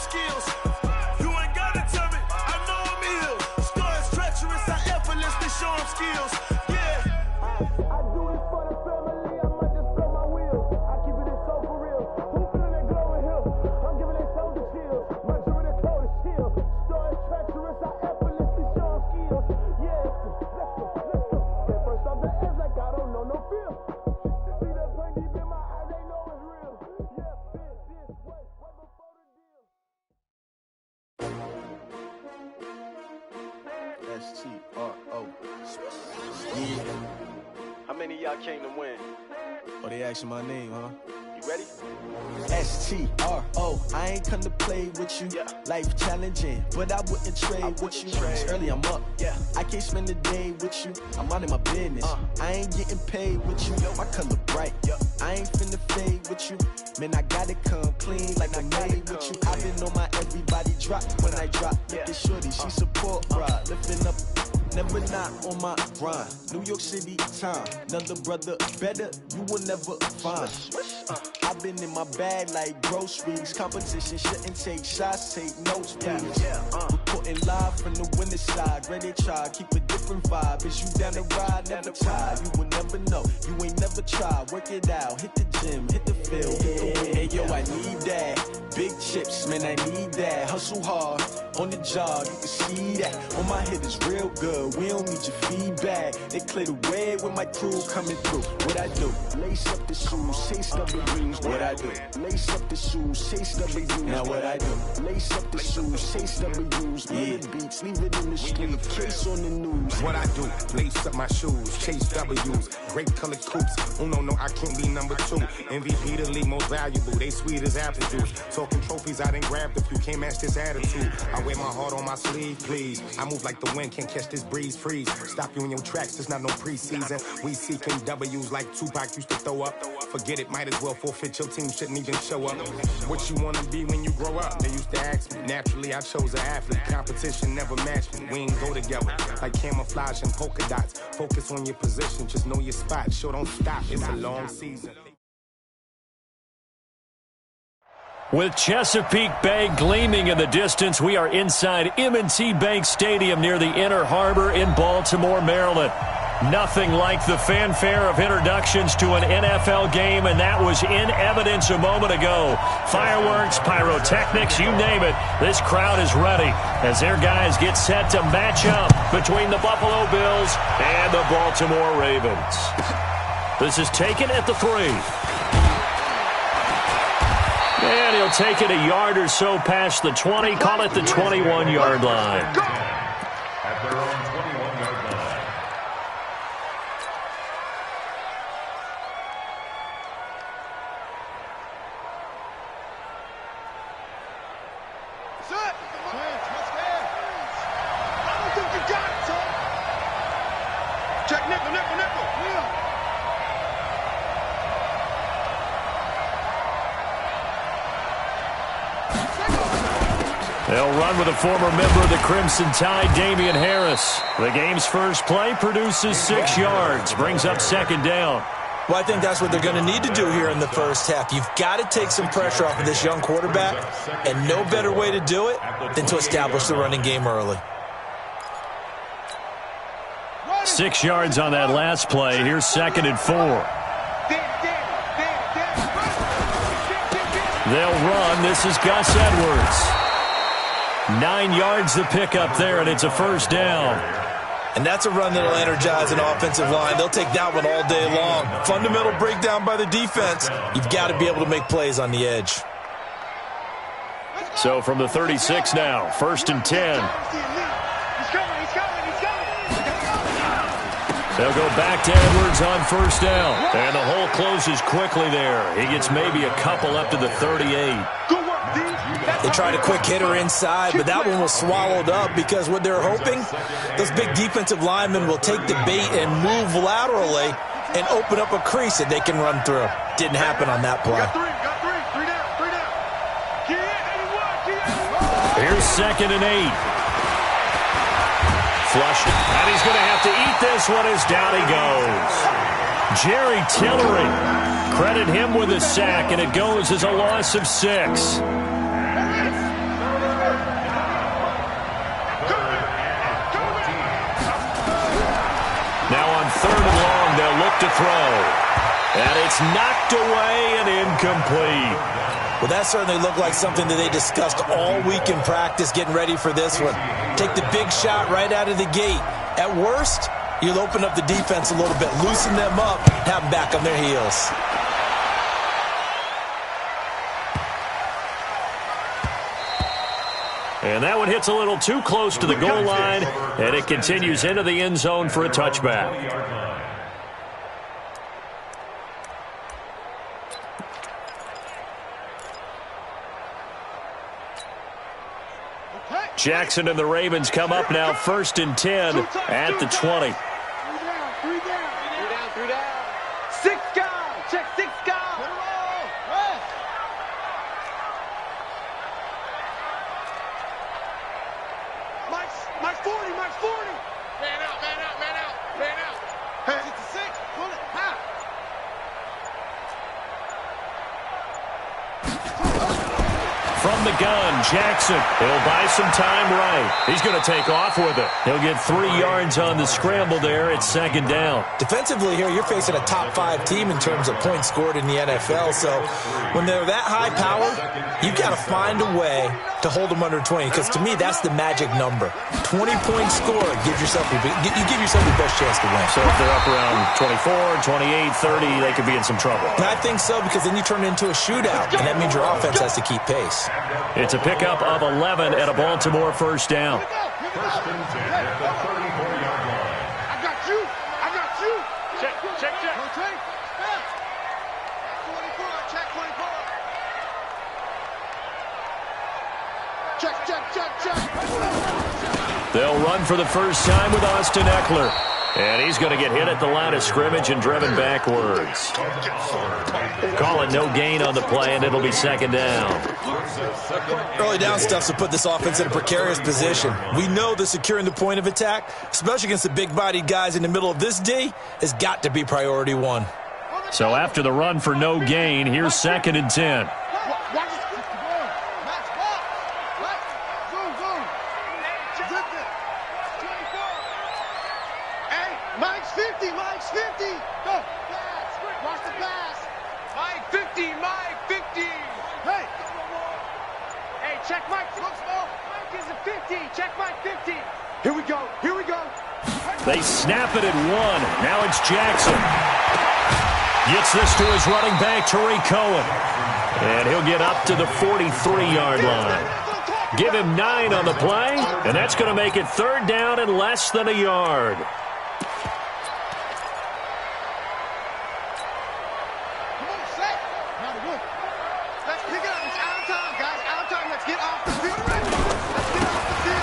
them skills. You ain't gotta tell me, I know I'm ill. Stories treacherous, I effortlessly show them skills. Yeah. I do this for the family, I might just blow my wheels. I keep it so for real. Who feeling that glow in here? I'm giving it so the chills. My dream the cold is chill. Stories treacherous, I effortlessly show them skills. Yeah, let's go. Yeah, first off the edge like I don't know no feel. See the pain deep in my eyes, they know it's real. Yeah, this way before the deal. S-T-R-O. Yeah. How many of y'all came to win? Oh, they asking my name, huh? You ready? S-T-R-O. I ain't come to play with you. Yeah. Life challenging, but I wouldn't trade with you. It's early, I'm up. Yeah. I can't spend the day with you. I'm out in my business. I ain't getting paid with you. My color bright. I ain't finna fade with you. Man, I gotta come clean like I made with you. I've been on my everybody drop when I drop. Look at shorty, she support ride. Lifting up, never not on my grind. New York City time. Another brother better, you will never find. I've been in my bag like groceries. Competition shouldn't take shots, take notes, please. Reporting live from the winter side. Ready to try, keep a different vibe. Is you down the ride, never tired. You will never know, you ain't never tried. Work it out, hit the gym, hit the field, hit the win. Hey yo, I need that. Big chips, man, I need that. Hustle hard, on the job, you can see that. On my hit is real good, we don't need your feedback. They clear the way with my crew coming through. What I do? Lace up the shoes, chase W's. What I do? Lace up the shoes, chase W's. Now what I do? Lace up the shoes, chase W's. Yeah, beats, leave it in the street, case on the news. What I do? Lace up my shoes, chase W's. Great colored coops. Oh no, I can't be number 2. MVP the league most valuable. They sweet as apple juice. Talking trophies, I done grabbed a few. Can't match this attitude. I wear my heart on my sleeve, please. I move like the wind, can't catch this breeze, freeze. Stop you in your tracks, there's not no preseason. We seeking W's like Tupac used to throw up. Forget it, might as well forfeit. Your team shouldn't even show up. What you wanna be when you grow up? They used to ask me. Naturally, I chose an athlete. Competition never matched me. We ain't go together like camouflage and polka dots. Focus on your position, just know your spot. Sure, don't stop. It's a long season. With Chesapeake Bay gleaming in the distance, we are inside M&T Bank Stadium near the Inner Harbor in Baltimore, Maryland. Nothing like the fanfare of introductions to an NFL game, and that was in evidence a moment ago. Fireworks, pyrotechnics, you name it. This crowd is ready as their guys get set to match up between the Buffalo Bills and the Baltimore Ravens. This is taken at the 3. And he'll take it a yard or so past the 20, call it the 21-yard line. At their own 21-yard line. Set! What's there? I don't think you got it, son. Check nickel. Yeah. They'll run with a former member of the Crimson Tide, Damian Harris. The game's first play produces 6 yards, brings up second down. Well, I think that's what they're going to need to do here in the first half. You've got to take some pressure off of this young quarterback, and no better way to do it than to establish the running game early. 6 yards on that last play. Here's 2nd and 4. They'll run. This is Gus Edwards. 9 yards the pickup there, and it's a first down. And that's a run that will energize an offensive line. They'll take that one all day long. Fundamental breakdown by the defense. You've got to be able to make plays on the edge. So from the 36 now, 1st and 10. They'll go back to Edwards on first down. And the hole closes quickly there. He gets maybe a couple up to the 38. They tried a quick hitter inside, but that one was swallowed up because what they're hoping, those big defensive linemen will take the bait and move laterally and open up a crease that they can run through. Didn't happen on that play. Here's 2nd and 8. Flushed it. And he's going to have to eat this one as down he goes. Jerry Tillery. Credit him with a sack, and it goes as a loss of 6. throw. And it's knocked away and incomplete. Well, that certainly looked like something that they discussed all week in practice getting ready for this one. Take the big shot right out of the gate. At worst, you'll open up the defense a little bit, loosen them up, have them back on their heels. And that one hits a little too close to the goal line, and it continues into the end zone for a touchback. Jackson and the Ravens come up now 1st and 10 at the 20. 3 down. 6 gone. Check 6 gone. Mike's 40. Man out. Hey, it's a 6. Pull it. Ha. From the gun, Jackson. He'll buy some time right. He's going to take off with it. He'll get 3 yards on the scramble there. It's 2nd down. Defensively here, you're facing a top 5 team in terms of points scored in the NFL. So when they're that high powered, you've got to find a way to hold them under 20. Because to me, that's the magic number. 20-point score, you give yourself the best chance to win. So if they're up around 24, 28, 30, they could be in some trouble. And I think so, because then you turn it into a shootout, and that means your offense has to keep pace. It's a pickup of 11 at a Baltimore 1st down. 1st and 10 at the 34-yard line. I got you. Check. 24. Check 24. Check. They'll run for the first time with Austin Eckler. And he's going to get hit at the line of scrimmage and driven backwards. Call it no gain on the play, and it'll be 2nd down. Early down stuff to put this offense in a precarious position. We know that securing the point of attack, especially against the big-bodied guys in the middle of this D, has got to be priority 1. So after the run for no gain, here's 2nd and 10. Mike's 50. Go. Watch the pass. Mike 50. Hey, check Mike. Mike is a 50. Check Mike 50. Here we go. They snap it at 1. Now it's Jackson. Gets this to his running back, Tariq Cohen. And he'll get up to the 43-yard line. Give him 9 on the play, and that's going to make it 3rd down and less than a yard.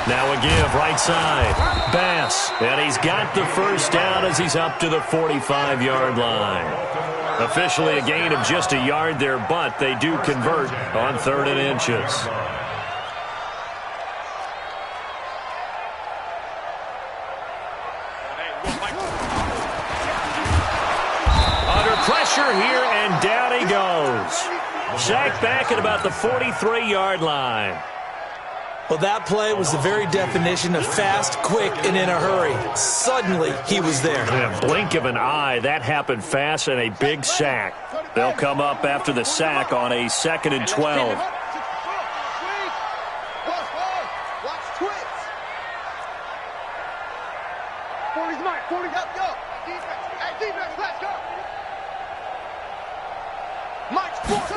Now a give, right side. Bass, and he's got the 1st down as he's up to the 45-yard line. Officially a gain of just a yard there, but they do convert on 3rd and inches. Under pressure here, and down he goes. Sacked back at about the 43-yard line. Well, that play was the very definition of fast, quick, and in a hurry. Suddenly, he was there. In a blink of an eye, that happened fast, and a big sack. They'll come up after the sack on a 2nd and 12. Watch twits. 40's Mike. 40. Go. Defense. Let's go. Mike's 40.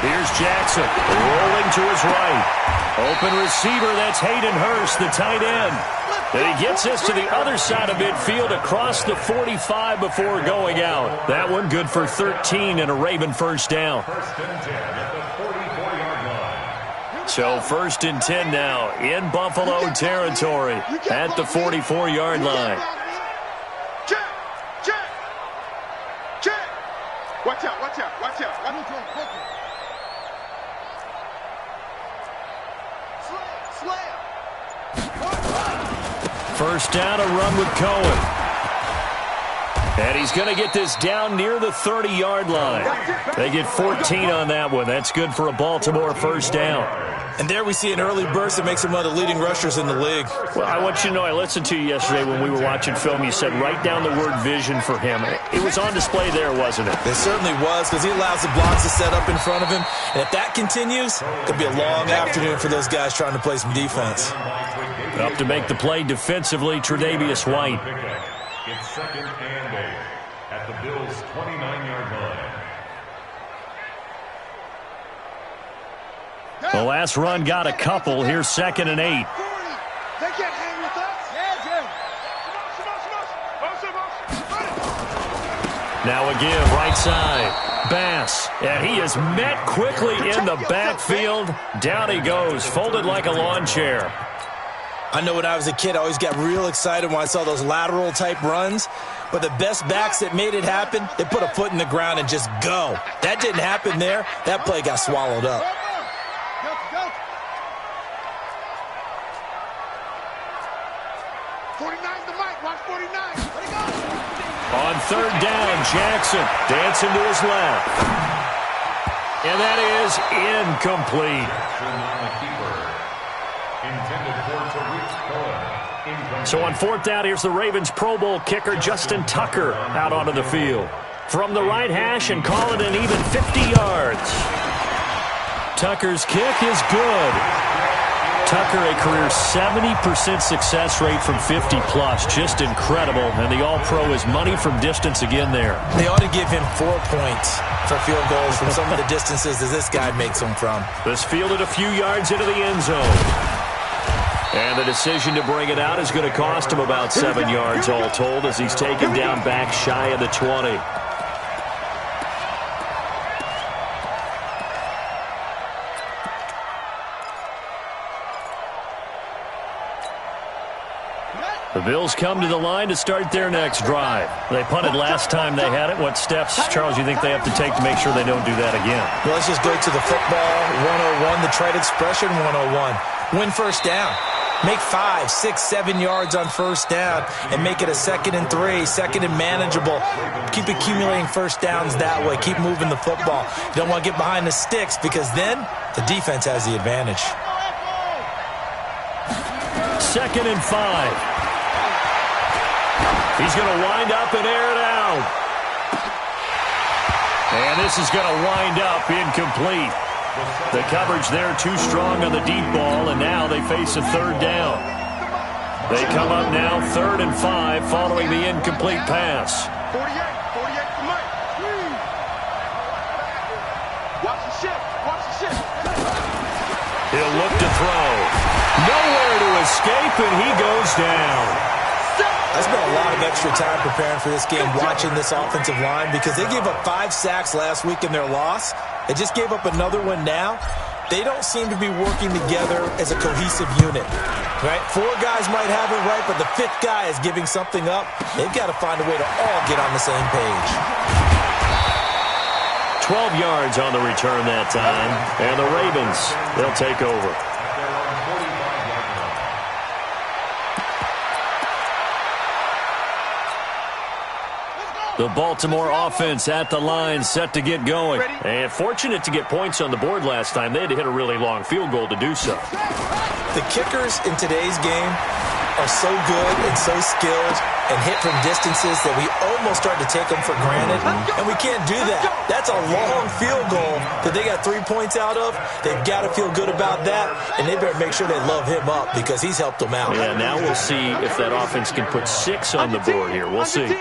Here's Jackson, rolling to his right. Open receiver, that's Hayden Hurst, the tight end. And he gets this to the other side of midfield across the 45 before going out. That one good for 13 and a Raven 1st down. 1st and 10 at the 44-yard line. So 1st and 10 now in Buffalo territory at the 44-yard line. Check. Watch out. First down, a run with Cohen. And he's going to get this down near the 30-yard line. They get 14 on that one. That's good for a Baltimore 1st down. And there we see an early burst that makes him one of the leading rushers in the league. Well, I want you to know, I listened to you yesterday when we were watching film. You said write down the word vision for him. It was on display there, wasn't it? It certainly was, because he allows the blocks to set up in front of him. And if that continues, it could be a long afternoon for those guys trying to play some defense. Up to make the play defensively, Tre'Davious White. It's 2nd and 8 at the Bills' 29-yard line. The last run got a couple. Here's 2nd and 8. They can't hang with us. Now a give, right side. Bass, and he is met quickly in the backfield. Down he goes, folded like a lawn chair. I know when I was a kid, I always got real excited when I saw those lateral-type runs. But the best backs that made it happen, they put a foot in the ground and just go. That didn't happen there. That play got swallowed up. On 3rd down, Jackson dancing to his left. And that is incomplete. So on 4th down, here's the Ravens Pro Bowl kicker, Justin Tucker, out onto the field. From the right hash and call it an even 50 yards. Tucker's kick is good. Tucker, a career 70% success rate from 50-plus. Just incredible. And the All-Pro is money from distance again there. They ought to give him 4 points for field goals from some of the distances that this guy makes them from. This fielded a few yards into the end zone. And the decision to bring it out is going to cost him about 7 yards all told as he's taken down back shy of the 20. The Bills come to the line to start their next drive. They punted last time they had it. What steps, Charles, you think they have to take to make sure they don't do that again? Well, let's just go to the football 101, the trade expression 101. Win first down. Make 5, 6, 7 yards on first down and make it a 2nd and 3, 2nd and manageable. Keep accumulating first downs that way. Keep moving the football. You don't want to get behind the sticks because then the defense has the advantage. 2nd and 5. He's going to wind up and air it out. And this is going to wind up incomplete. The coverage there too strong on the deep ball, and now they face a 3rd down. They come up now 3rd and 5 following the incomplete pass. 48 for Mike. Watch the shift. Watch the shift. He'll look to throw. Nowhere to escape, and he goes down. I spent a lot of extra time preparing for this game, watching this offensive line, because they gave up 5 sacks last week in their loss. They just gave up another one now. They don't seem to be working together as a cohesive unit. Right? 4 guys might have it right, but the 5th guy is giving something up. They've got to find a way to all get on the same page. 12 yards on the return that time, and the Ravens, they'll take over. The Baltimore offense at the line, set to get going. And fortunate to get points on the board last time. They had to hit a really long field goal to do so. The kickers in today's game are so good and so skilled and hit from distances that we almost start to take them for granted. And we can't do that. That's a long field goal that they got 3 points out of. They've got to feel good about that, and they better make sure they love him up because he's helped them out. Yeah, now we'll see if that offense can put 6 on the board here. We'll see.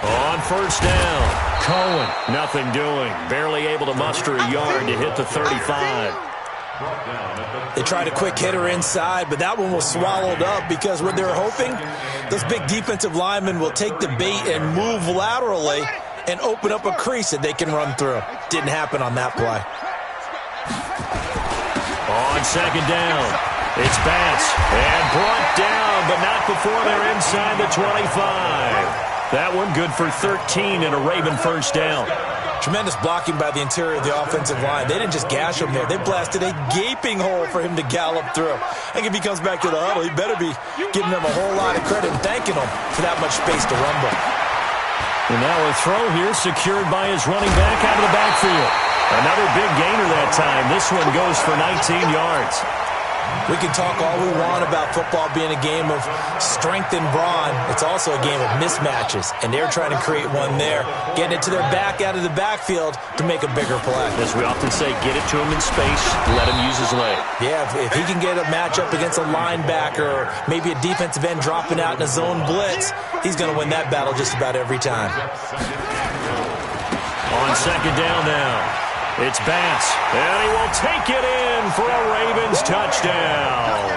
On first down, Cohen, nothing doing. Barely able to muster a yard to hit the 35. They tried a quick hitter inside, but that one was swallowed up because what they're hoping, those big defensive linemen will take the bait and move laterally and open up a crease that they can run through. Didn't happen on that play. On second down, it's Bass, and brought down, but not before they're inside the 25. That one good for 13 and a Raven first down. Tremendous blocking by the interior of the offensive line. They didn't just gash him there. They blasted a gaping hole for him to gallop through. I think if he comes back to the huddle, he better be giving them a whole lot of credit and thanking them for that much space to rumble. And now a throw here secured by his running back out of the backfield. Another big gainer that time. This one goes for 19 yards. We can talk all we want about football being a game of strength and brawn. It's also a game of mismatches, and they're trying to create one there, getting it to their back out of the backfield to make a bigger play. As we often say, get it to him in space, let him use his leg. Yeah, if he can get a matchup against a linebacker or maybe a defensive end dropping out in a zone blitz, he's going to win that battle just about every time. On second down now. It's Bass, and he will take it in for a Ravens touchdown.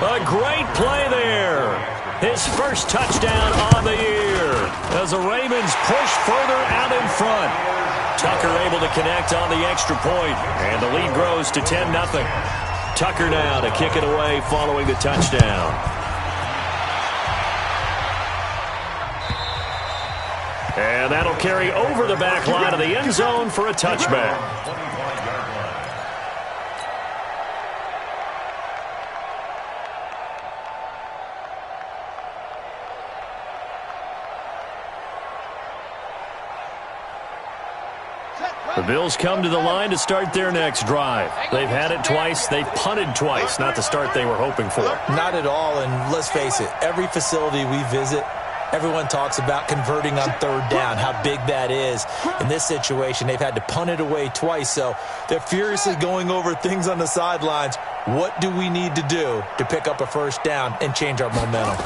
A great play there. His first touchdown on the year as the Ravens push further out in front. Tucker able to connect on the extra point, and the lead grows to 10-0. Tucker now to kick it away following the touchdown. And that'll carry over the back line of the end zone for a touchback. The Bills come to the line to start their next drive. They've had it twice. They've punted twice. Not the start they were hoping for. Not at all, and let's face it, every facility we visit, everyone talks about converting on third down, how big that is. In this situation, they've had to punt it away twice, so they're furiously going over things on the sidelines. What do we need to do to pick up a first down and change our momentum?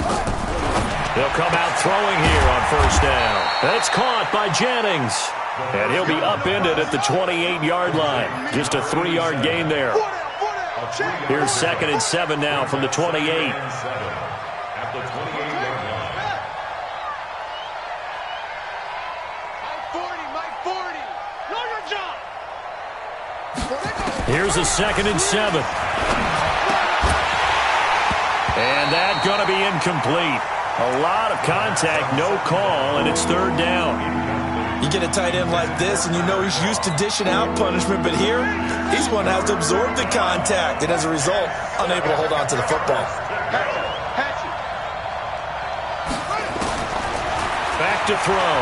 They'll come out throwing here on first down. It's caught by Jennings, and he'll be upended at the 28-yard line. Just a 3-yard gain there. Here's 2nd and 7 now from the 28. Here's a 2nd and 7. And that's going to be incomplete. A lot of contact, no call, and it's third down. You get a tight end like this, and you know he's used to dishing out punishment, but here, he's going to have to absorb the contact, and as a result, unable to hold on to the football. Back to throw.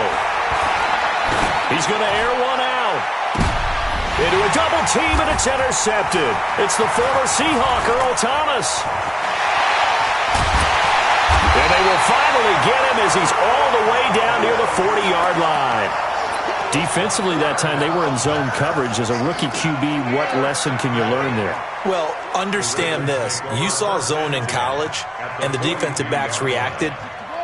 He's going to air one out. Into a double team, and it's intercepted. It's the former Seahawk, Earl Thomas. And they will finally get him as he's all the way down near the 40-yard line. Defensively that time, they were in zone coverage. As a rookie QB, what lesson can you learn there? Well, understand this. You saw zone in college, and the defensive backs reacted,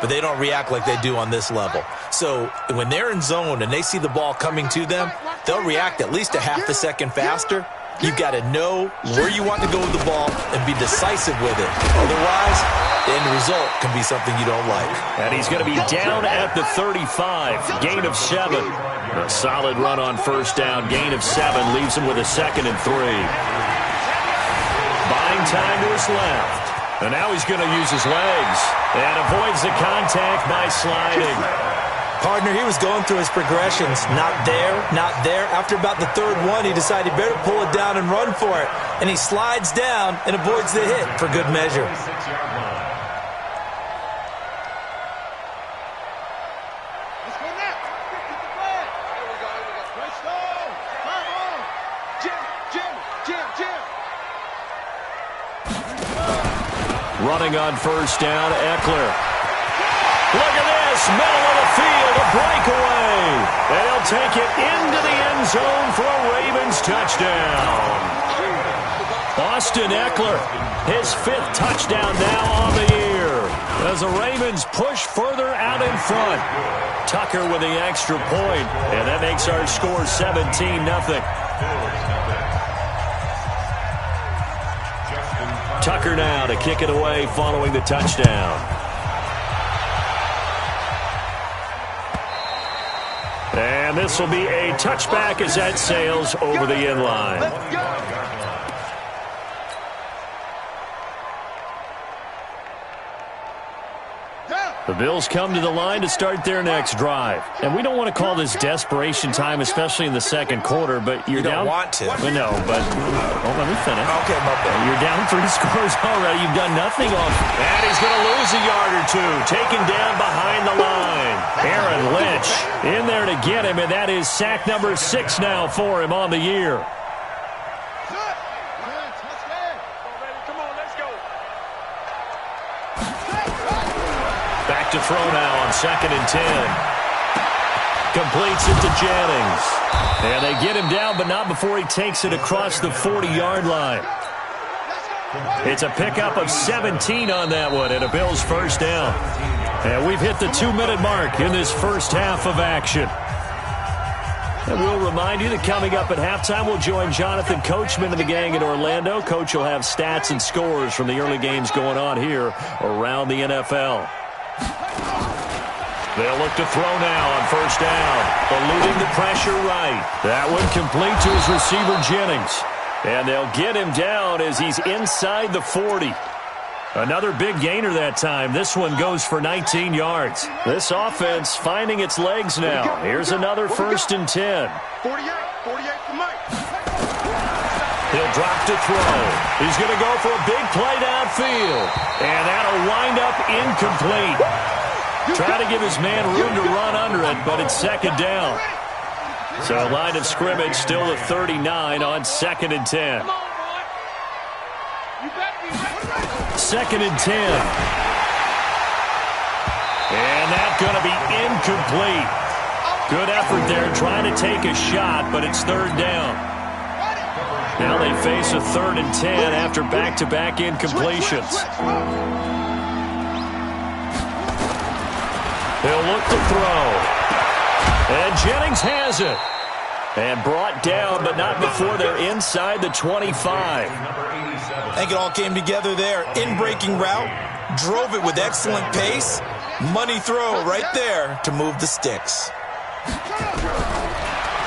but they don't react like they do on this level. So when they're in zone and they see the ball coming to them, they'll react at least a half a second faster. You've got to know where you want to go with the ball and be decisive with it. Otherwise, the end result can be something you don't like. And he's going to be down at the 35. Gain of 7. A solid run on first down. Gain of 7 leaves him with a 2nd and 3. Buying time to his left. And now he's going to use his legs. And avoids the contact by sliding. Partner, he was going through his progressions. Not there, not there. After about the third one, he decided he better pull it down and run for it. And he slides down and avoids the hit for good measure. Running on first down, Eckler. Look at this, middle of the field, a breakaway. And he'll take it into the end zone for a Ravens touchdown. Austin Eckler, his 5th touchdown now on the year. As the Ravens push further out in front. Tucker with the extra point, and that makes our score 17-0. Tucker now to kick it away following the touchdown. And this will be a touchback as that sails over the end line. Down. The Bills come to the line to start their next drive. And we don't want to call this desperation time, especially in the second quarter, but you're down. You don't want to. No, but let me finish. Okay, my bad. You're down 3 scores already. You've done nothing off. And he's going to lose a yard or two. Taken down behind the line. Aaron Lynch in there to get him, and that is sack number 6 now for him on the year. Back to throw now on 2nd and 10. Completes it to Jennings. And they get him down, but not before he takes it across the 40-yard line. It's a pickup of 17 on that one, and a Bills first down. And we've hit the 2-minute mark in this first half of action. And we'll remind you that coming up at halftime, we'll join Jonathan Coachman and the gang in Orlando. Coach will have stats and scores from the early games going on here around the NFL. They'll look to throw now on first down. Eluding the pressure right. That one complete to his receiver, Jennings. And they'll get him down as he's inside the 40. Another big gainer that time. This one goes for 19 yards. This offense finding its legs now. Here's another 1st and 10. 48 for Mike. He'll drop to throw. He's going to go for a big play downfield. And that'll wind up incomplete. Trying to give his man room to run under it, but it's 2nd down. So line of scrimmage still at 39 on 2nd and 10. 2nd and 10. And that's going to be incomplete. Good effort there trying to take a shot, but it's 3rd down. Now they face a 3rd and 10 after back-to-back incompletions. He'll look to throw. And Jennings has it. And brought down, but not before they're inside the 25. I think it all came together there. In-breaking route. Drove it with excellent pace. Money throw right there to move the sticks.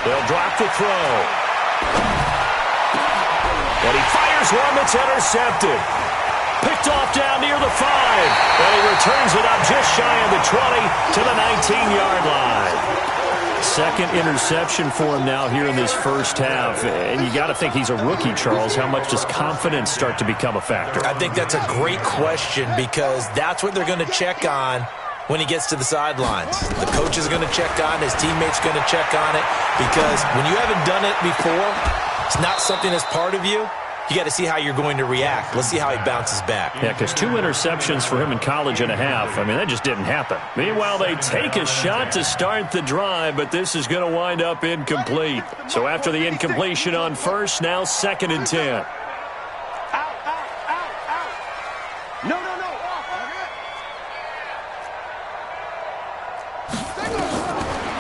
They'll drop the throw. And he fires one that's intercepted. Picked off down near the 5. And he returns it up just shy of the 20 to the 19-yard line. 2nd interception for him now here in this first half. And you got to think he's a rookie, Charles. How much does confidence start to become a factor? I think that's a great question because that's what they're going to check on when he gets to the sidelines. The coach is going to check on, his teammates going to check on it, because when you haven't done it before, it's not something that's part of you. You got to see how you're going to react. Let's see how he bounces back. Yeah, because 2 interceptions for him in college and a half. I mean, that just didn't happen. Meanwhile, they take a shot to start the drive, but this is going to wind up incomplete. So after the incompletion on first, now 2nd and 10. No.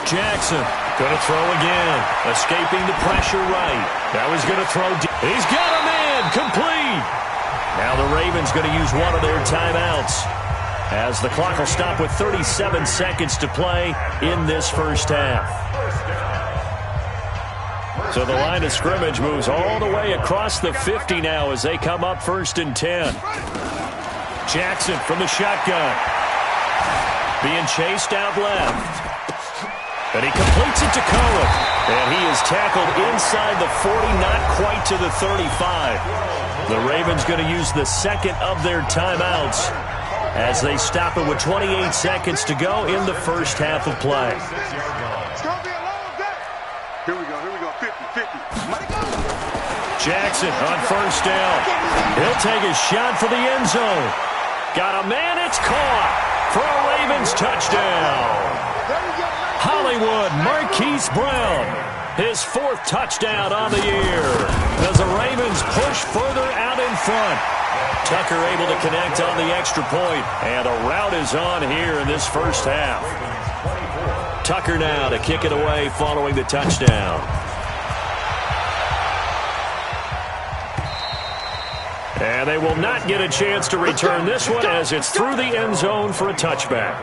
Jackson going to throw again. Escaping the pressure right. Now he's going to throw. He's got a man. Complete. Now the Ravens going to use one of their timeouts as the clock will stop with 37 seconds to play in this first half. So the line of scrimmage moves all the way across the 50 now as they come up 1st and 10. Jackson from the shotgun. Being chased out left. And he completes it to Cohen. And he is tackled inside the 40, not quite to the 35. The Ravens going to use the 2nd of their timeouts as they stop it with 28 seconds to go in the first half of play. It's going to be a long day. Here we go. 50. Jackson on first down. He'll take a shot for the end zone. Got a man, it's caught for a Ravens touchdown. Hollywood Marquise Brown, his 4th touchdown on the year as the Ravens push further out in front. Tucker able to connect on the extra point, and a rout is on here in this first half. Tucker now to kick it away following the touchdown. And they will not get a chance to return this one as it's through the end zone for a touchback.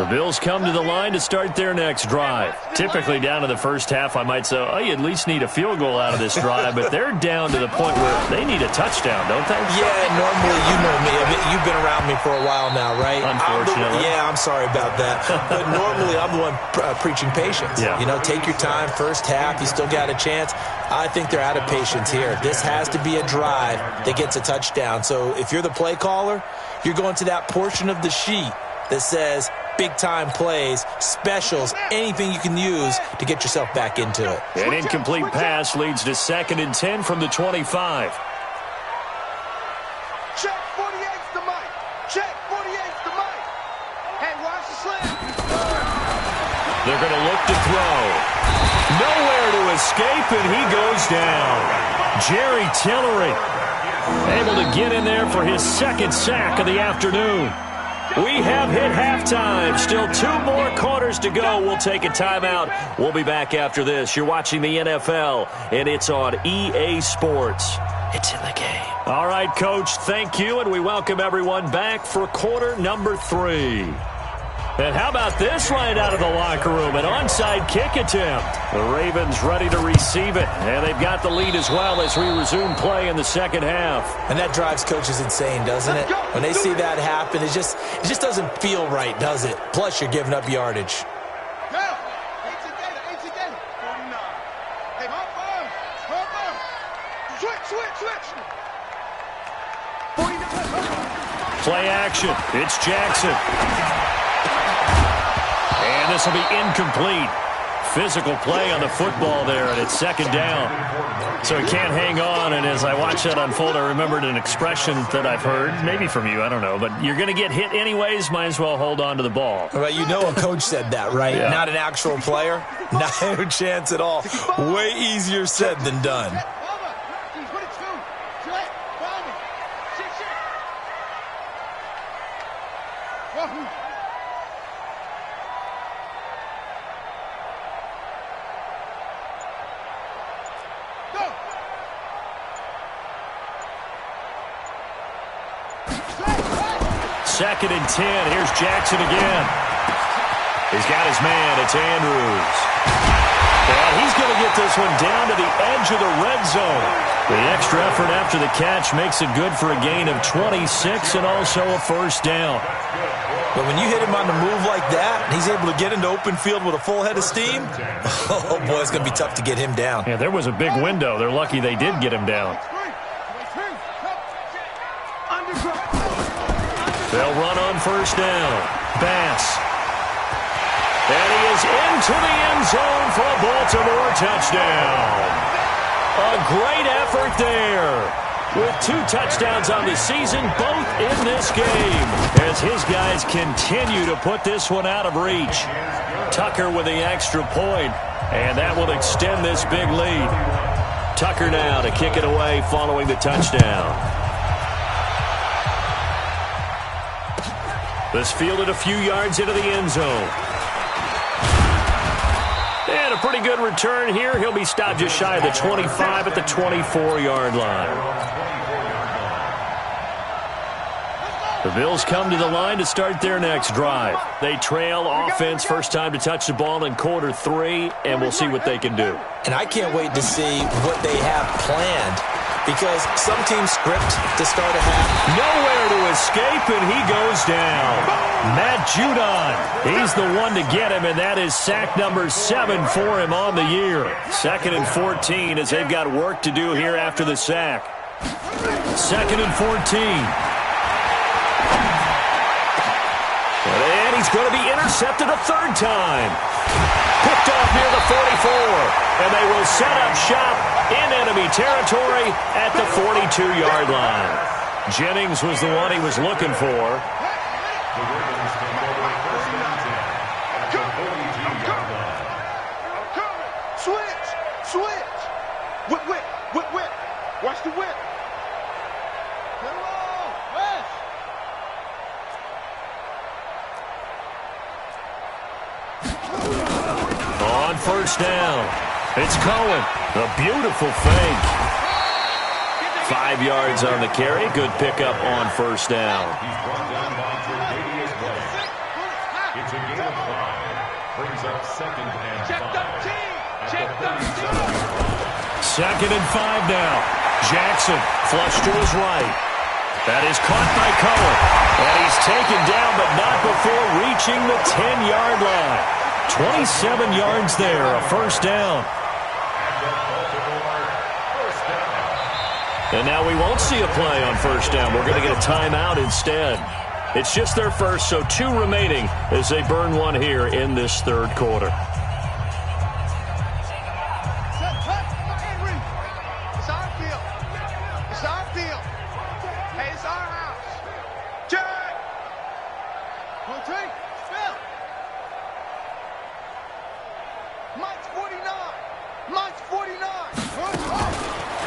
The Bills come to the line to start their next drive. Typically down to the first half, I might say, oh, you at least need a field goal out of this drive, but they're down to the point where they need a touchdown, don't they? Yeah, normally, you know me. I mean, you've been around me for a while now, right? Unfortunately. I'm sorry about that. But normally, I'm the one preaching patience. Yeah. You know, take your time, first half, you still got a chance. I think they're out of patience here. This has to be a drive that gets a touchdown. So if you're the play caller, you're going to that portion of the sheet that says big-time plays, specials, anything you can use to get yourself back into it. An incomplete pass leads to 2nd and 10 from the 25. Check 48's the mic. Check 48's the mic. Hey, watch the slam. They're going to look to throw. Nowhere to escape, and he goes down. Jerry Tillery able to get in there for his 2nd sack of the afternoon. We have hit halftime. Still 2 more quarters to go. We'll take a timeout. We'll be back after this. You're watching the NFL, and it's on EA Sports. It's in the game. All right, Coach, thank you, and we welcome everyone back for quarter number 3. And how about this right out of the locker room? An onside kick attempt. The Ravens ready to receive it, and they've got the lead as well as we resume play in the second half. And that drives coaches insane, doesn't it? When they see that happen, it just doesn't feel right, does it? Plus, you're giving up yardage. Play action. It's Jackson. And this will be incomplete. Physical play on the football there, and it's 2nd down. So he can't hang on, and as I watch that unfold, I remembered an expression that I've heard, maybe from you, I don't know, but you're going to get hit anyways, might as well hold on to the ball. Well, you know a coach said that, right? Yeah. Not an actual player. No chance at all. Way easier said than done. Second and 10. Here's Jackson again. He's got his man. It's Andrews. And he's going to get this one down to the edge of the red zone. The extra effort after the catch makes it good for a gain of 26 and also a 1st down. But when you hit him on the move like that, and he's able to get into open field with a full head of steam, oh, boy, it's going to be tough to get him down. Yeah, there was a big window. They're lucky they did get him down. They'll run on 1st down. Bass. And he is into the end zone for a Baltimore touchdown. A great effort there. With 2 touchdowns on the season, both in this game, as his guys continue to put this one out of reach. Tucker with the extra point, and that will extend this big lead. Tucker now to kick it away following the touchdown. This fielded a few yards into the end zone. And a pretty good return here. He'll be stopped just shy of the 25 at the 24-yard line. The Bills come to the line to start their next drive. They trail offense, first time to touch the ball in quarter 3, and we'll see what they can do. And I can't wait to see what they have planned, because some teams script to start a half. Nowhere to escape, and he goes down. Matt Judon, he's the one to get him, and that is sack number 7 for him on the year. 2nd and 14 as they've got work to do here after the sack. 2nd and 14. And he's going to be intercepted a 3rd time. Picked off near the 44. And they will set up shop in enemy territory at the 42-yard line. Jennings was the one he was looking for. Switch. Whip. Watch the whip. On 1st down, it's Cohen. A beautiful fake. 5 yards on the carry. Good pickup on 1st down. It's a gain of 5. Brings up 2nd and 5. Check 13. Check 13. 2nd and 5 now. Jackson flush to his right. That is caught by Cohen. And he's taken down, but not before reaching the 10-yard line. 27 yards there, a first down. And now we won't see a play on first down. We're going to get a timeout instead. It's just their first, so 2 remaining as they burn one here in this third quarter. It's our field. It's our field. Hey, it's our house. Jack! 1, 3, Phil. Mike's 49. Mike's 49.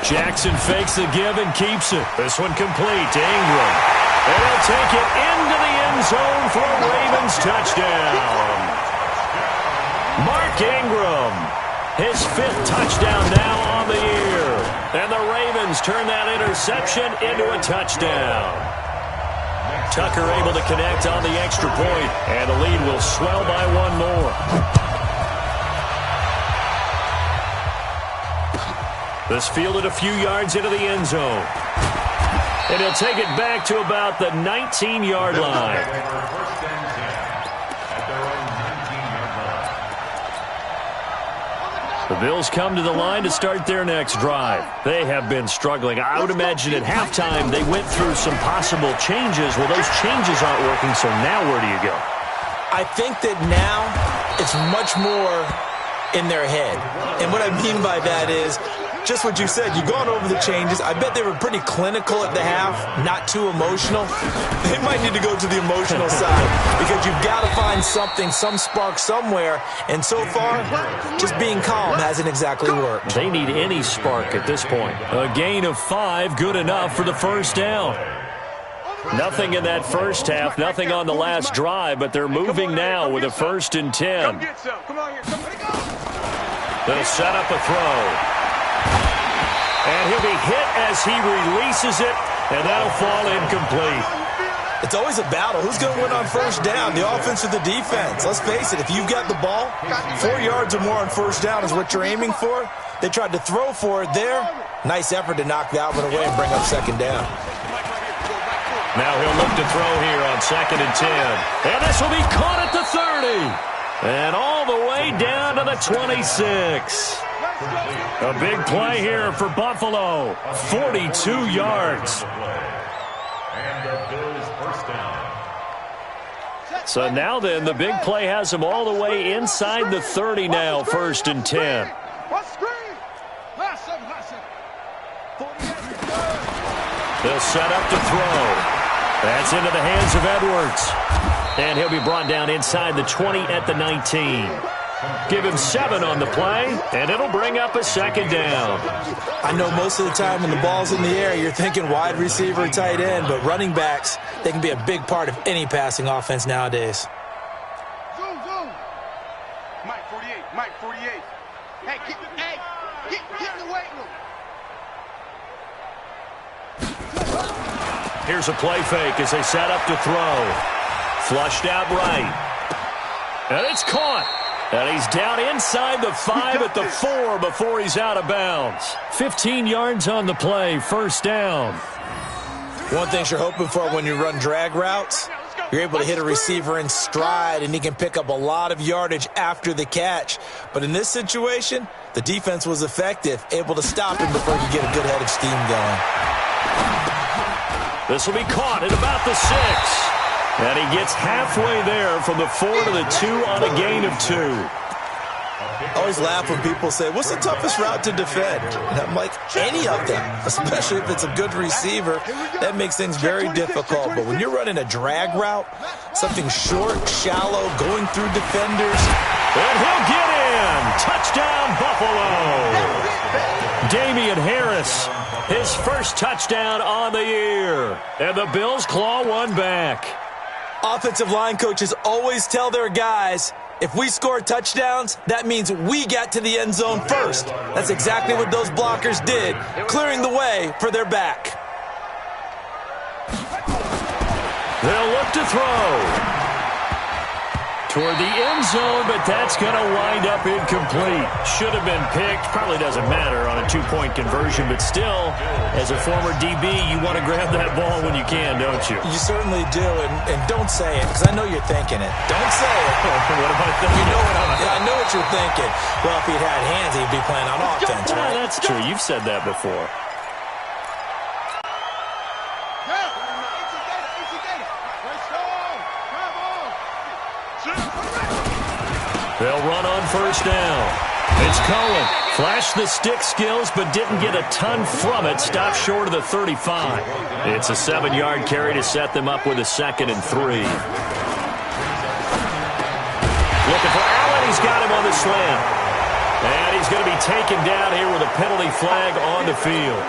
Jackson fakes the give and keeps it. This one complete to Ingram. And he'll take it into the end zone for a Ravens touchdown. Mark Ingram, his 5th touchdown now on the year. And the Ravens turn that interception into a touchdown. Tucker able to connect on the extra point, and the lead will swell by 1 more. This fielded a few yards into the end zone. And he'll take it back to about the 19-yard line. The Bills come to the line to start their next drive. They have been struggling. I would imagine at halftime they went through some possible changes. Well, those changes aren't working, so now where do you go? I think that now it's much more in their head. And what I mean by that is just what you said. You've gone over the changes. I bet they were pretty clinical at the half, not too emotional. They might need to go to the emotional side because you've got to find something, some spark somewhere. And so far, just being calm hasn't exactly worked. They need any spark at this point. A gain of 5, good enough for the first down. Nothing in that first half, nothing on the last drive, but they're moving now with a 1st and 10. They'll set up a throw. And he'll be hit as he releases it, and that'll fall incomplete. It's always a battle. Who's going to win on first down, the offense or the defense? Let's face it, if you've got the ball, 4 yards or more on first down is what you're aiming for. They tried to throw for it there. Nice effort to knock that one away and bring up 2nd down. Now he'll look to throw here on 2nd and 10. And this will be caught at the 30. And all the way down to the 26. A big play here for Buffalo. 42 yards. And the Bills first down. So now then, the big play has them all the way inside the 30 now, 1st and 10. They'll set up to throw. That's into the hands of Edwards. And he'll be brought down inside the 20 at the 19. Give him 7 on the play, and it'll bring up a 2nd down. I know most of the time when the ball's in the air, you're thinking wide receiver, tight end, but running backs, they can be a big part of any passing offense nowadays. Zoom, zoom. Mike 48, Mike 48. Hey, get in the weight room. Here's a play fake as they set up to throw. Flushed out right. And it's caught. And he's down inside the 5 at the 4 before he's out of bounds. 15 yards on the play, 1st down. One thing you're hoping for when you run drag routes, you're able to hit a receiver in stride, and he can pick up a lot of yardage after the catch. But in this situation, the defense was effective, able to stop him before he could get a good head of steam going. This will be caught at about the 6. And he gets halfway there from the 4 to the 2 on a gain of 2. I always laugh when people say, what's the toughest route to defend? And I'm like, any of them, especially if it's a good receiver. That makes things very difficult. But when you're running a drag route, something short, shallow, going through defenders. And he'll get in. Touchdown, Buffalo. Damian Harris, his first touchdown on the year. And the Bills claw one back. Offensive line coaches always tell their guys, if we score touchdowns, that means we get to the end zone first. That's exactly what those blockers did, clearing the way for their back. They'll look to throw. toward the end zone, but that's going to wind up incomplete. Should have been picked. Probably doesn't matter on a two-point conversion, but still, as a former DB, you want to grab that ball when you can, don't you? You certainly do, and don't say it, because I know you're thinking it. Don't say it. What am I thinking? You know I know what you're thinking. Well, if he'd had hands, he'd be playing on offense, right? Yeah, that's true. You've said that before. They'll run on first down. It's Cohen. Flashed the stick skills, but didn't get a ton from it. Stopped short of the 35. It's a 7-yard carry to set them up with a 2nd and 3. Looking for Allen. He's got him on the slant. And he's going to be taken down here with a penalty flag on the field.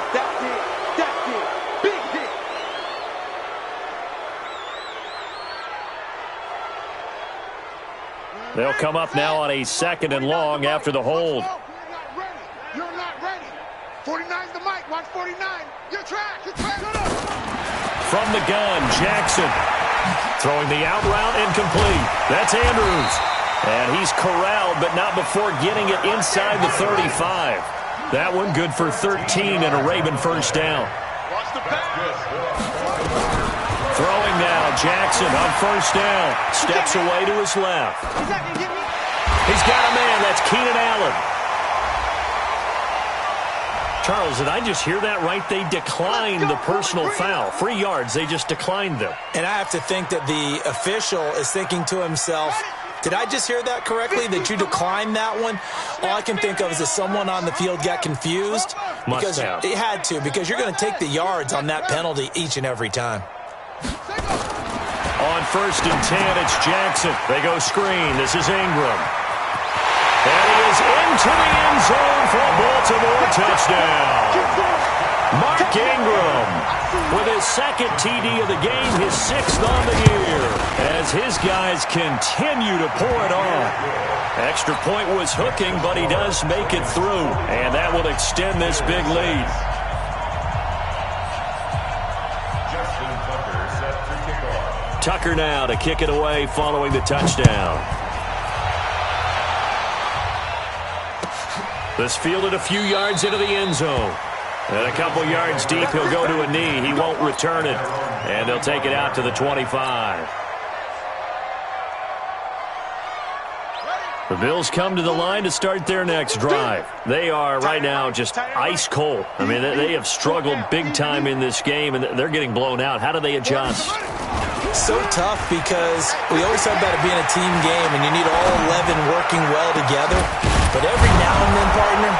They'll come up now on a 2nd and long after the hold. You're not ready. 49's the mic. Watch 49. You're trash. From the gun, Jackson. Throwing the out route incomplete. That's Andrews. And he's corralled, but not before getting it inside the 35. That one good for 13 and a Raven first down. Watch the pass. Throwing now, Jackson on first down. Steps away to his left. He's got a man. That's Keenan Allen. Charles, did I just hear that right? They declined the personal foul. 3 yards. They just declined them. And I have to think that the official is thinking to himself, did I just hear that correctly, that you declined that one? All I can think of is that someone on the field got confused. Must have. It had to, because you're going to take the yards on that penalty each and every time. On first and 10, it's Jackson. They go screen. This is Ingram. And he is into the end zone for a Baltimore touchdown. Mark Ingram with his 2nd TD of the game, his 6th on the year, as his guys continue to pour it on. Extra point was hooking, but he does make it through, and that will extend this big lead. Tucker now to kick it away following the touchdown. This fielded a few yards into the end zone. And a couple yards deep, he'll go to a knee. He won't return it. And they'll take it out to the 25. The Bills come to the line to start their next drive. They are right now just ice cold. I mean, they have struggled big time in this game, and they're getting blown out. How do they adjust? So tough, because we always talk about it being a team game, and you need all 11 working well together. But every now and then, partner,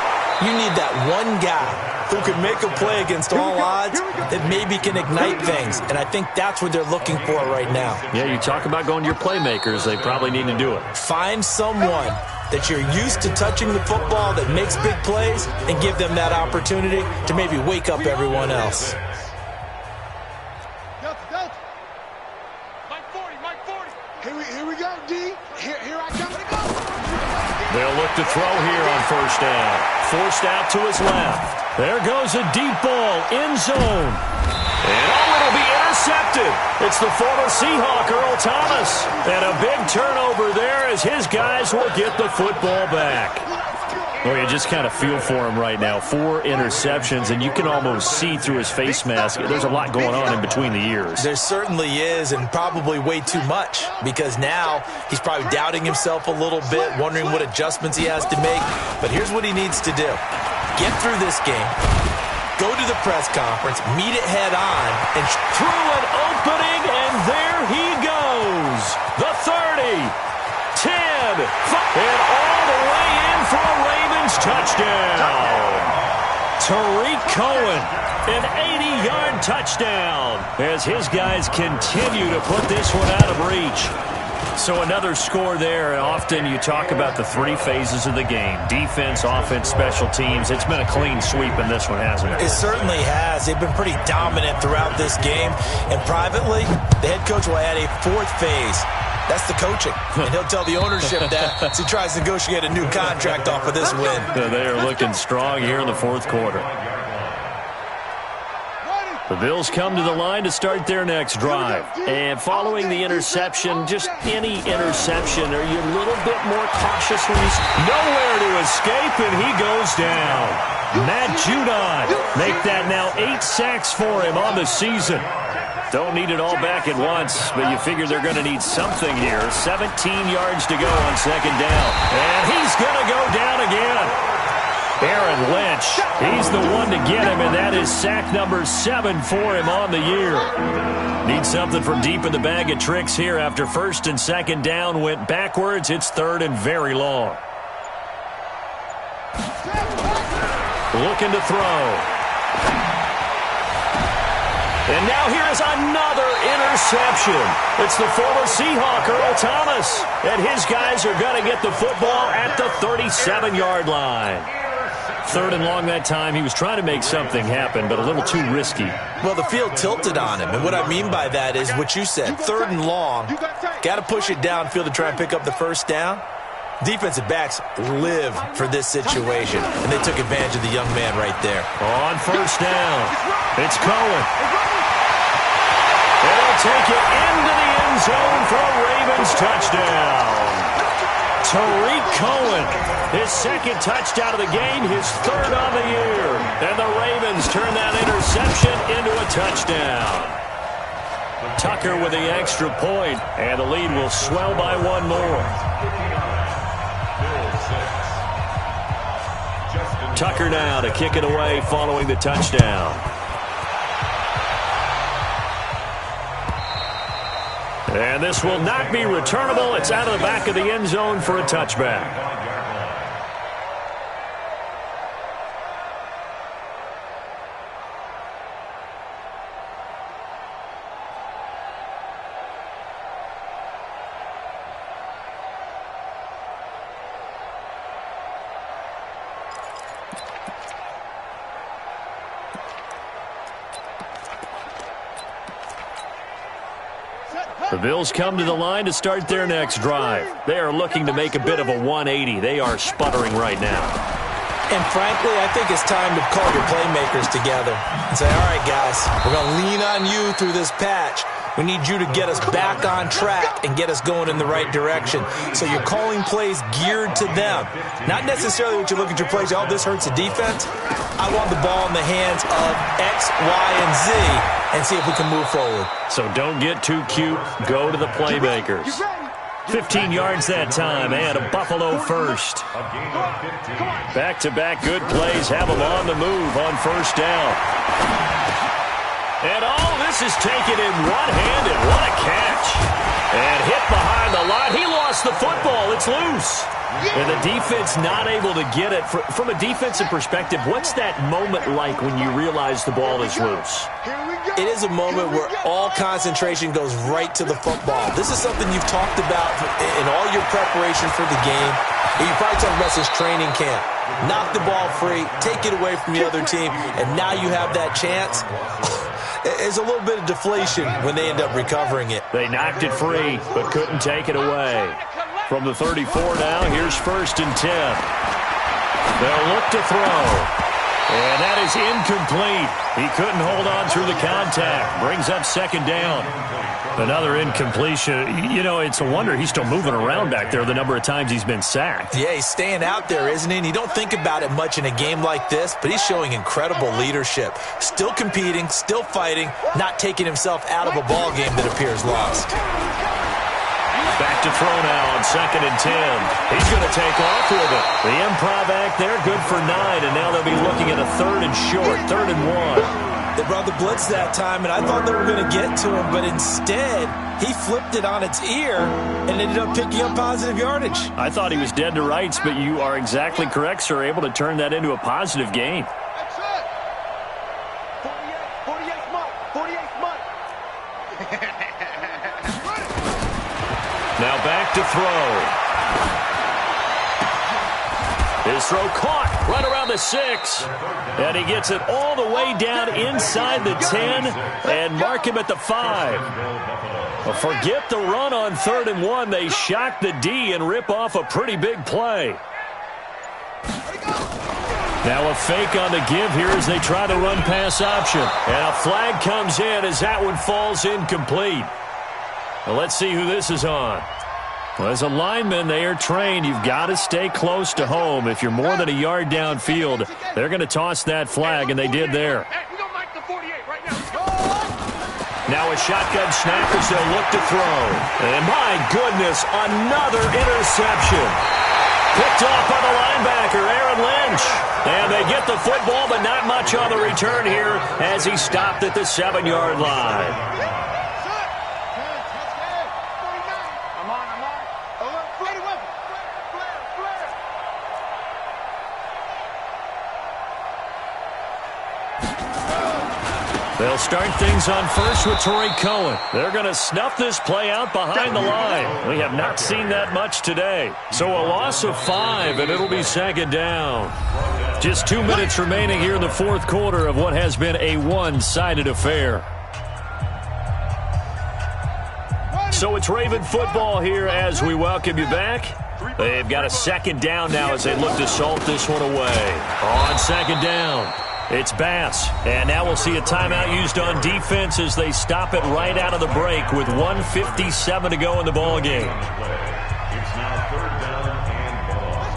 you need that one guy who can make a play against all odds that maybe can ignite things. And I think that's what they're looking for right now. Yeah, you talk about going to your playmakers. They probably need to do it. Find someone that you're used to touching the football that makes big plays and give them that opportunity to maybe wake up everyone else. Here we go, D. Here I come. They'll look to throw here on first down. Forced out to his left. There goes a deep ball, end zone. And it'll be intercepted. It's the former Seahawk, Earl Thomas. And a big turnover there as his guys will get the football back. Well, you just kind of feel for him right now. 4 interceptions, and you can almost see through his face mask. There's a lot going on in between the ears. There certainly is, and probably way too much, because now he's probably doubting himself a little bit, wondering what adjustments he has to make. But here's what he needs to do. Get through this game, go to the press conference, meet it head on, and through an opening, and there he goes. The 30, 10, 5, and all the way in for a Ravens touchdown. Tariq Cohen, an 80-yard touchdown, as his guys continue to put this one out of reach. So another score there, and often you talk about the 3 phases of the game. Defense, offense, special teams. It's been a clean sweep in this one, hasn't it? It certainly has. They've been pretty dominant throughout this game. And privately, the head coach will add a 4th phase. That's the coaching. And he'll tell the ownership that as he tries to negotiate a new contract off of this win. They are looking strong here in the 4th quarter. The Bills come to the line to start their next drive. And following the interception, just any interception, are you a little bit more cautious when he's nowhere to escape, and he goes down. Matt Judon make that now 8 sacks for him on the season. Don't need it all back at once, but you figure they're going to need something here. 17 yards to go on second down. And he's going to go down again. Aaron Lynch, he's the one to get him, and that is sack number 7 for him on the year. Need something from deep in the bag of tricks here after first and second down went backwards. It's third and very long. Looking to throw. And now here is another interception. It's the former Seahawk, Earl Thomas. And his guys are going to get the football at the 37-yard line. Third and long that time. He was trying to make something happen, but a little too risky. Well, the field tilted on him, and what I mean by that is what you said. Third and long, got to push it downfield to try and pick up the first down. Defensive backs live for this situation, and they took advantage of the young man right there. On first down, it's Cohen. They'll take it into the end zone for a Ravens touchdown. Tariq Cohen, his second touchdown of the game, his third on the year. And the Ravens turn that interception into a touchdown. Tucker with the extra point, and the lead will swell by one more. Tucker now to kick it away following the touchdown. And this will not be returnable. It's out of the back of the end zone for a touchback. The Bills come to the line to start their next drive. They are looking to make a bit of a 180. They are sputtering right now. And frankly, I think it's time to call your playmakers together and say, all right, guys, we're going to lean on you through this patch. We need you to get us back on track and get us going in the right direction. So you're calling plays geared to them. Not necessarily what you look at your plays, oh, this hurts the defense. I want the ball in the hands of X, Y, and Z and see if we can move forward. So don't get too cute. Go to the playmakers. 15 yards that time, and a Buffalo first. Back-to-back good plays have them on the move on first down. And all this is taken in one-handed. What a catch. And hit behind the line. He lost the football. It's loose. And the defense not able to get it. From a defensive perspective, what's that moment like when you realize the ball is loose? It is a moment where all concentration goes right to the football. This is something you've talked about in all your preparation for the game. You probably talked about since training camp. Knock the ball free, take it away from the other team, and now you have that chance. There's a little bit of deflation when they end up recovering it. They knocked it free, but couldn't take it away. From the 34 now, here's first and 10. They'll look to throw. And that is incomplete. He couldn't hold on through the contact. Brings up second down. Another incompletion. You know, it's a wonder he's still moving around back there the number of times he's been sacked. Yeah, he's staying out there, isn't he? And you don't think about it much in a game like this, but he's showing incredible leadership. Still competing, still fighting, not taking himself out of a ball game that appears lost. Back to throw now on second and 10. He's going to take off with it. The improv act there, good for 9, and now they'll be looking at a third and short, 3rd and 1. They brought the blitz that time, and I thought they were going to get to him, but instead, he flipped it on its ear and ended up picking up positive yardage. I thought he was dead to rights, but you are exactly correct, sir, able to turn that into a positive gain. That's it. 48th month. 48th month. Now back to throw. His throw caught right around the 6. And he gets it all the way down inside the 10 and mark him at the 5. Well, forget the run on 3rd and 1. They shock the D and rip off a pretty big play. Now a fake on the give here as they try the run pass option. And a flag comes in as that one falls incomplete. Well, let's see who this is on. Well, as a lineman, they are trained. You've got to stay close to home. If you're more than a yard downfield, they're going to toss that flag, and they did there. Now a shotgun snap as they'll look to throw. And my goodness, another interception. Picked off by the linebacker, Aaron Lynch. And they get the football, but not much on the return here as he stopped at the 7-yard line. They'll start things on first with Torrey Cohen. They're going to snuff this play out behind the line. We have not seen that much today. So a loss of 5, and it'll be second down. Just 2 minutes remaining here in the fourth quarter of what has been a one-sided affair. So it's Raven football here as we welcome you back. They've got a second down now as they look to salt this one away. On second down, it's Bass. And now we'll see a timeout used on defense as they stop it right out of the break with 1:57 to go in the ball game.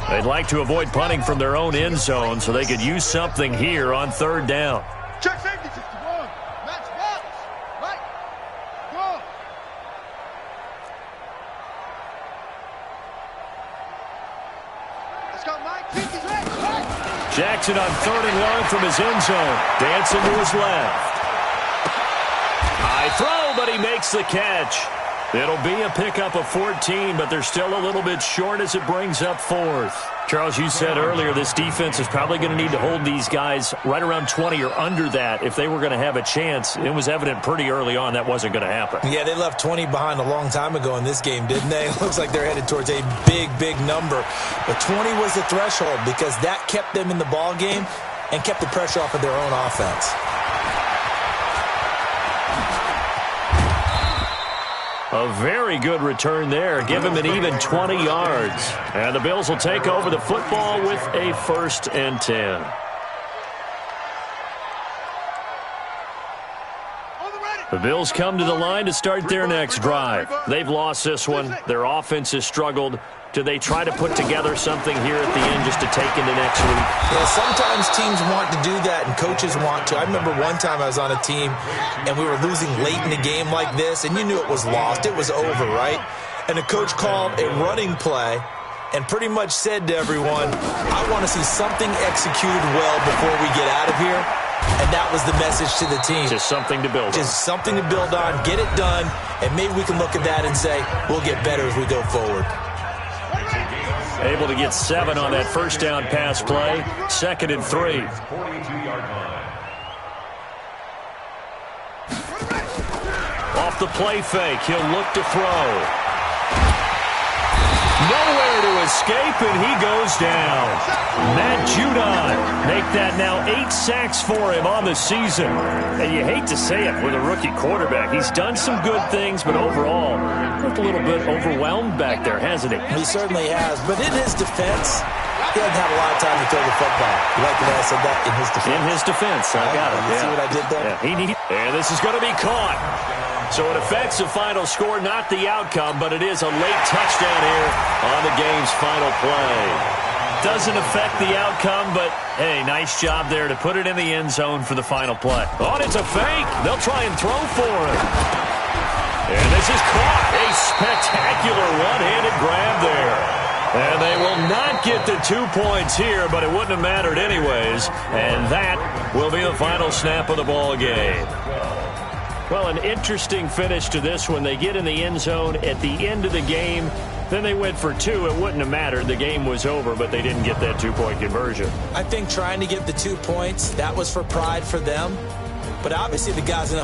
They'd like to avoid punting from their own end zone so they could use something here on third down. Check safety 61. Match box. Right. Go. Let's go, Mike. Pinky's right. Jackson on 3rd and long from his end zone. Dancing to his left. High throw, but he makes the catch. It'll be a pickup of 14, but they're still a little bit short as it brings up 4th. Charles, you said earlier this defense is probably going to need to hold these guys right around 20 or under that if they were going to have a chance. It was evident pretty early on that wasn't going to happen. Yeah, they left 20 behind a long time ago in this game, didn't they? It looks like they're headed towards a big, big number. But 20 was the threshold because that kept them in the ball game and kept the pressure off of their own offense. A very good return there. Give him an even 20 yards. And the Bills will take over the football with a 1st and 10. The Bills come to the line to start their next drive. They've lost this one. Their offense has struggled. Do they try to put together something here at the end just to take into next week? Yeah, sometimes teams want to do that and coaches want to. I remember one time I was on a team and we were losing late in the game like this and you knew it was lost. It was over, right? And the coach called a running play and pretty much said to everyone, I want to see something executed well before we get out of here. And that was the message to the team. Just something to build on. Just something to build on, get it done, and maybe we can look at that and say, we'll get better as we go forward. Able to get 7 on that first down pass play. 2nd and 3. Off the play fake, he'll look to throw. Nowhere to escape, and he goes down. Matt Judon make that now 8 sacks for him on the season. And you hate to say it with a rookie quarterback. He's done some good things, but overall, looked a little bit overwhelmed back there, hasn't he? He certainly has. But in his defense, he doesn't have a lot of time to throw the football. You like the way I said that? In his defense. In his defense. I got it. You see what I did there? Yeah, and this is going to be caught. So it affects the final score, not the outcome, but it is a late touchdown here on the game's final play. Doesn't affect the outcome, but, hey, nice job there to put it in the end zone for the final play. Oh, it's a fake. They'll try and throw for him. And this is caught. A spectacular one-handed grab there. And they will not get the 2 points here, but it wouldn't have mattered anyways. And that will be the final snap of the ball game. Well, an interesting finish to this one. They get in the end zone at the end of the game. Then they went for 2. It wouldn't have mattered. The game was over, but they didn't get that 2-point conversion. I think trying to get the 2 points, that was for pride for them. But obviously the guys in